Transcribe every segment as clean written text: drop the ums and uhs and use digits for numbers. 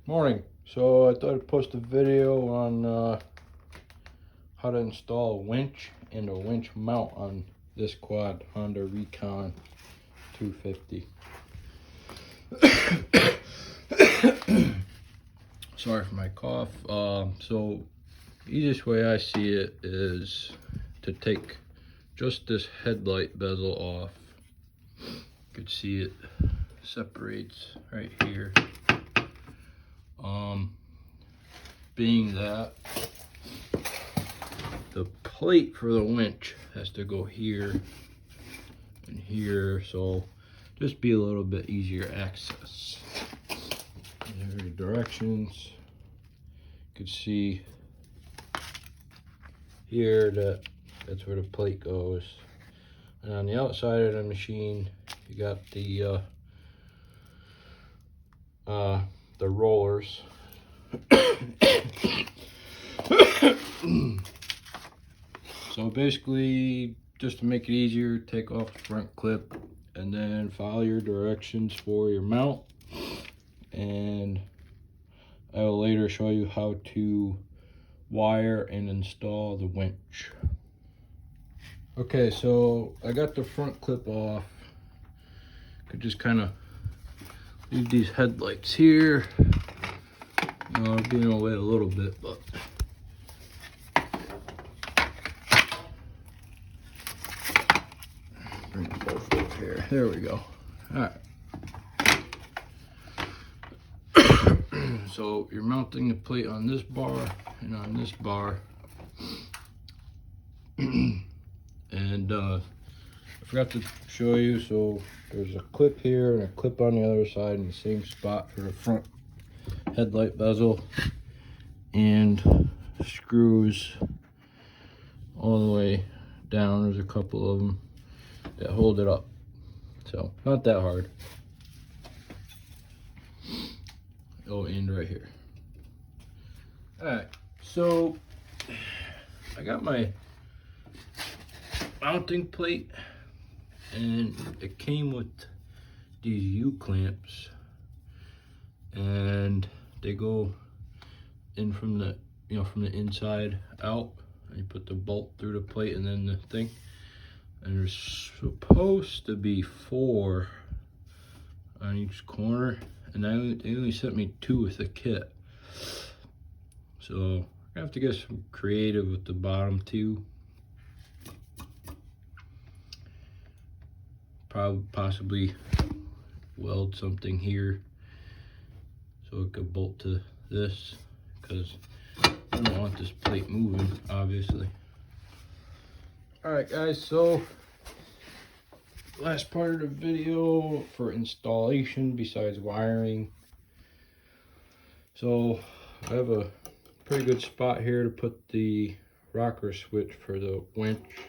Morning. So I thought I'd post a video on how to install a winch and a winch mount on this quad Honda Recon 250. Sorry for my cough. So easiest way I see it is to take just this headlight bezel off. You can see it separates right here. Being that the plate for the winch has to go here and here, so just be a little bit easier access. There are your directions. You can see here that that's where the plate goes, and on the outside of the machine you got the rollers. So basically, just to make it easier, take off the front clip and then follow your directions for your mount, and I will later show you how to wire and install the winch. Okay, so I got the front clip off. Could just kind of leave these headlights here. You know, I'll be in the way a little bit, but bring them both over here. There we go. All right. So you're mounting the plate on this bar and on this bar. And I forgot to show you, so there's a clip here and a clip on the other side in the same spot for the front headlight bezel, and screws all the way down. There's a couple of them that hold it up, so not that hard. Oh, and right here. All right, so I got my mounting plate, and it came with these U-clamps, and they go in from the, you know, from the inside out, and you put the bolt through the plate and then the thing, and there's supposed to be 4 on each corner, and they only sent me 2 with the kit, so I have to get some creative with the bottom 2. Possibly weld something here so it could bolt to this, because I don't want this plate moving, obviously. All right, guys, so last part of the video for installation besides wiring. So I have a pretty good spot here to put the rocker switch for the winch.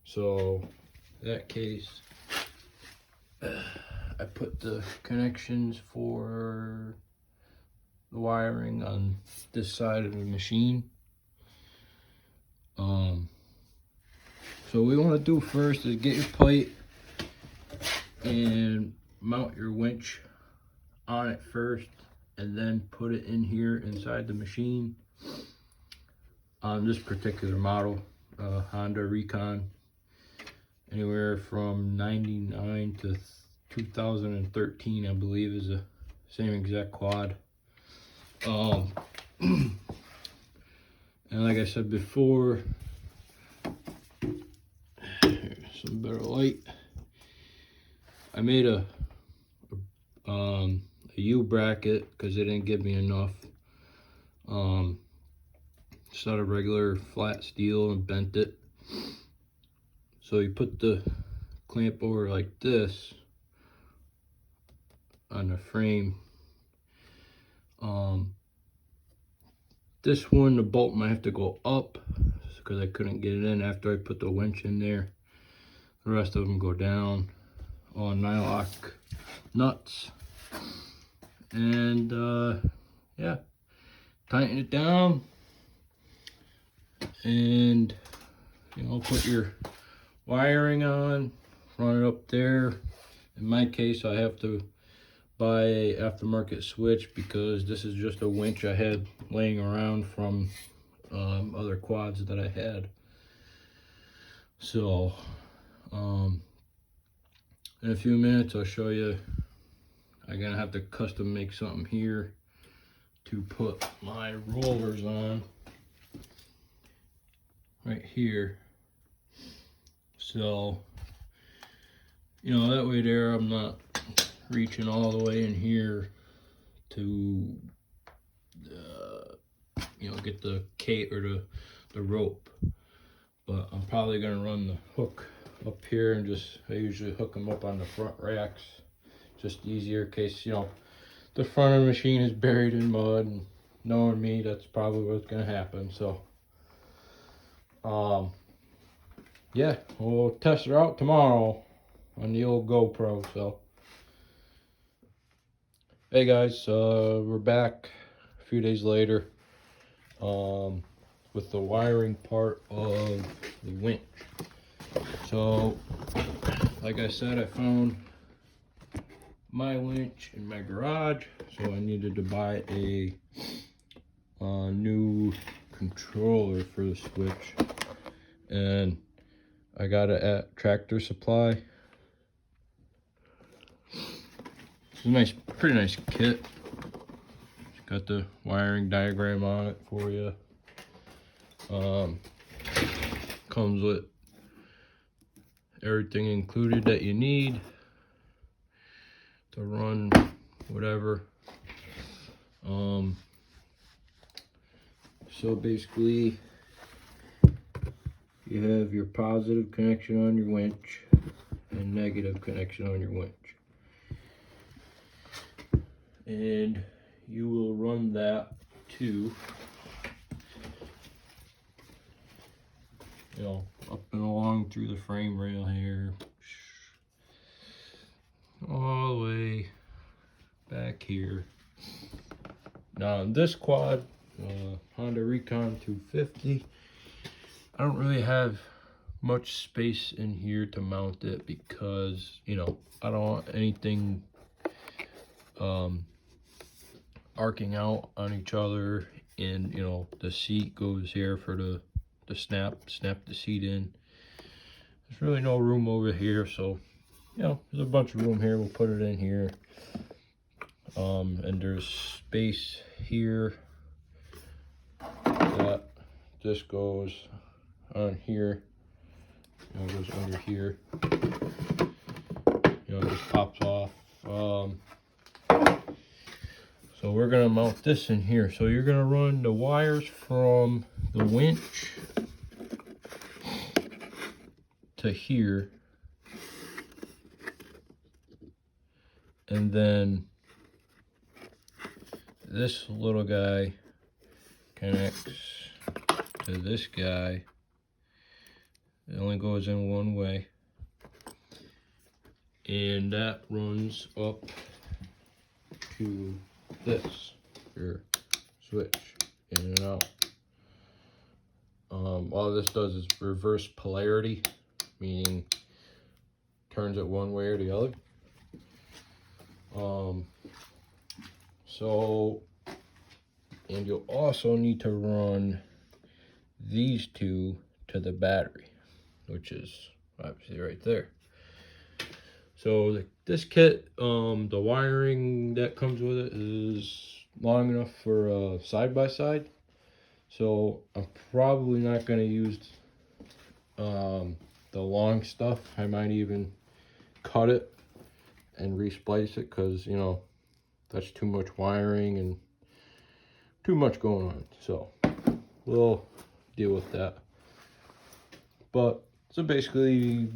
So in that case, I put the connections for the wiring on this side of the machine. So what we want to do first is get your plate and mount your winch on it first, and then put it in here inside the machine. On this particular model, Honda Recon, anywhere from 99 to 2013, I believe, is the same exact quad. And like I said before, some better light. I made a U bracket because they didn't give me enough. Just out of regular flat steel and bent it. So you put the clamp over like this on the frame. This one, the bolt might have to go up because I couldn't get it in after I put the winch in there. The rest of them go down on nylock nuts. And yeah, tighten it down, and you know, put your wiring on, run it up there. In my case, I have to buy a aftermarket switch because this is just a winch I had laying around from other quads that I had. So in a few minutes I'll show you. I'm gonna have to custom make something here to put my rollers on right here. So, you know, that way there I'm not reaching all the way in here to, you know, get the cage or the rope. But I'm probably gonna run the hook up here and I usually hook them up on the front racks. Just easier in case, you know, the front of the machine is buried in mud, and knowing me, that's probably what's gonna happen. So, yeah, we'll test her out tomorrow on the old GoPro. So, hey guys, we're back a few days later with the wiring part of the winch. So, like I said, I found my winch in my garage, so I needed to buy a new controller for the switch, and I got it at Tractor Supply. It's a nice, pretty nice kit. It's got the wiring diagram on it for you. Comes with everything included that you need to run whatever. So basically you have your positive connection on your winch and negative connection on your winch, and you will run that to, you know, up and along through the frame rail here, all the way back here. Now on this quad, Honda Recon 250, I don't really have much space in here to mount it because, you know, I don't want anything arcing out on each other, and, you know, the seat goes here for the snap the seat in. There's really no room over here, so, you know, there's a bunch of room here. We'll put it in here. And there's space here that this goes on here, you know, goes under here, you know, it just pops off. So we're gonna mount this in here. So you're gonna run the wires from the winch to here, and then this little guy connects to this guy. It only goes in one way, and that runs up to this your switch, in and out. All this does is reverse polarity, meaning turns it one way or the other. So, and you'll also need to run these two to the battery, which is obviously right there. So this kit, the wiring that comes with it is long enough for side-by-side. So I'm probably not going to use the long stuff. I might even cut it and resplice it, because, you know, that's too much wiring and too much going on. So we'll deal with that. But so basically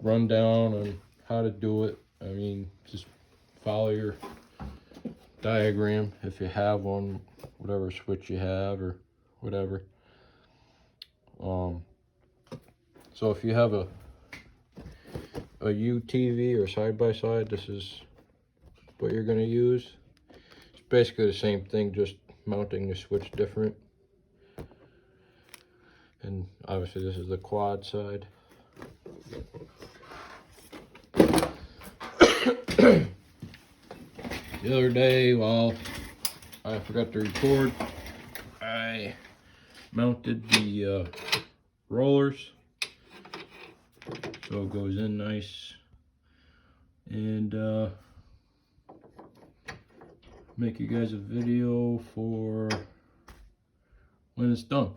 rundown on how to do it. I mean, just follow your diagram if you have one, whatever switch you have or whatever. So if you have a UTV or side-by-side, this is what you're going to use. It's basically the same thing, just mounting the switch different. And obviously this is the quad side. The other day, while I forgot to record, I mounted the rollers so it goes in nice, and make you guys a video for when it's done.